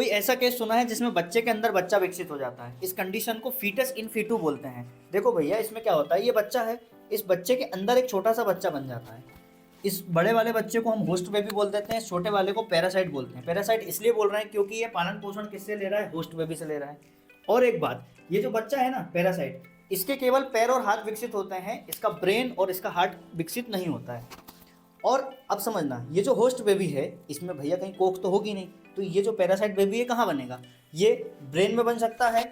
कोई ऐसा केस सुना है जिसमें बच्चे के अंदर बच्चा विकसित हो जाता है? इस कंडीशन को फीटस इन फीटू बोलते हैं। देखो भैया, इसमें क्या होता है, ये बच्चा है, इस बच्चे के अंदर एक छोटा सा बच्चा बन जाता है। इस बड़े वाले बच्चे को हम होस्ट बेबी बोल देते हैं, छोटे वाले को पैरासाइट बोलते हैं। पैरासाइट इसलिए बोल रहे हैं क्योंकि ये पालन पोषण किससे ले रहा है? होस्ट बेबी से ले रहा है। और एक बात, ये जो बच्चा है ना पैरासाइट, इसके केवल पैर और हाथ विकसित होते हैं, इसका ब्रेन और इसका हार्ट विकसित नहीं होता है। और अब समझना, ये जो होस्ट बेबी है इसमें भैया कहीं कोख तो होगी नहीं, तो ये जो पैरासाइट बेबी है कहाँ बनेगा? ये ब्रेन में बन सकता है,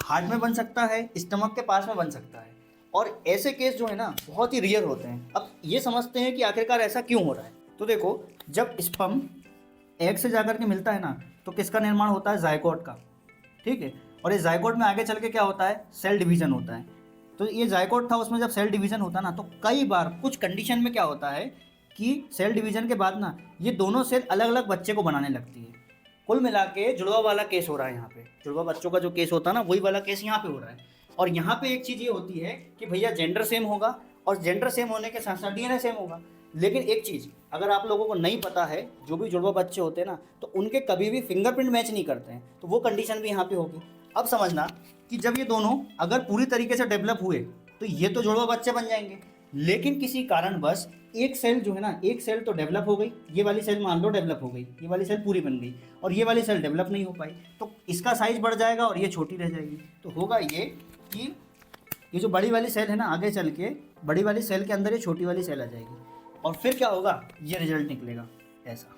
हार्ट में बन सकता है, स्टमक के पास में बन सकता है। और ऐसे केस जो है ना बहुत ही रियर होते हैं। अब ये समझते हैं कि आखिरकार ऐसा क्यों हो रहा है। तो देखो, जब स्पर्म एग से जाकर के मिलता है ना, तो किसका निर्माण होता है? जायगोट का, ठीक है। और इस जायगोट में आगे चल के क्या होता है? सेल डिवीजन होता है। तो ये जायगोट था, उसमें जब सेल डिवीजन होता है ना, तो कई बार कुछ कंडीशन में क्या होता है कि सेल डिवीजन के बाद ना ये दोनों सेल अलग अलग बच्चे को बनाने लगती है। कुल मिला के जुड़वा वाला केस हो रहा है यहाँ पे। जुड़वा बच्चों का जो केस होता है ना, वही वाला केस यहाँ पे हो रहा है। और यहाँ पे एक चीज़ ये होती है कि भैया जेंडर सेम होगा, और जेंडर सेम होने के साथ साथ डीएनए सेम होगा। लेकिन एक चीज़ अगर आप लोगों को नहीं पता है, जो भी जुड़वा बच्चे होते हैं ना, तो उनके कभी भी फिंगरप्रिंट मैच नहीं करते हैं, तो वो कंडीशन भी यहाँ पे होगी। अब समझना कि जब ये दोनों अगर पूरी तरीके से डेवलप हुए तो ये तो जुड़वा बच्चे बन जाएंगे, लेकिन किसी कारणवश एक सेल जो है ना, एक सेल तो डेवलप हो गई, ये वाली सेल मान लो डेवलप हो गई, ये वाली सेल पूरी बन गई, और ये वाली सेल डेवलप नहीं हो पाई, तो इसका साइज बढ़ जाएगा और ये छोटी रह जाएगी। तो होगा ये कि ये जो बड़ी वाली सेल है ना, आगे चल के बड़ी वाली सेल के अंदर ये छोटी वाली सेल आ जाएगी, और फिर क्या होगा, ये रिजल्ट निकलेगा ऐसा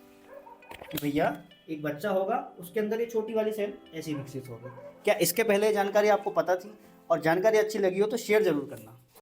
कि भैया एक बच्चा होगा, उसके अंदर ये छोटी वाली सेल ऐसी विकसित होगी। क्या इसके पहले जानकारी आपको पता थी? और जानकारी अच्छी लगी हो तो शेयर ज़रूर करना।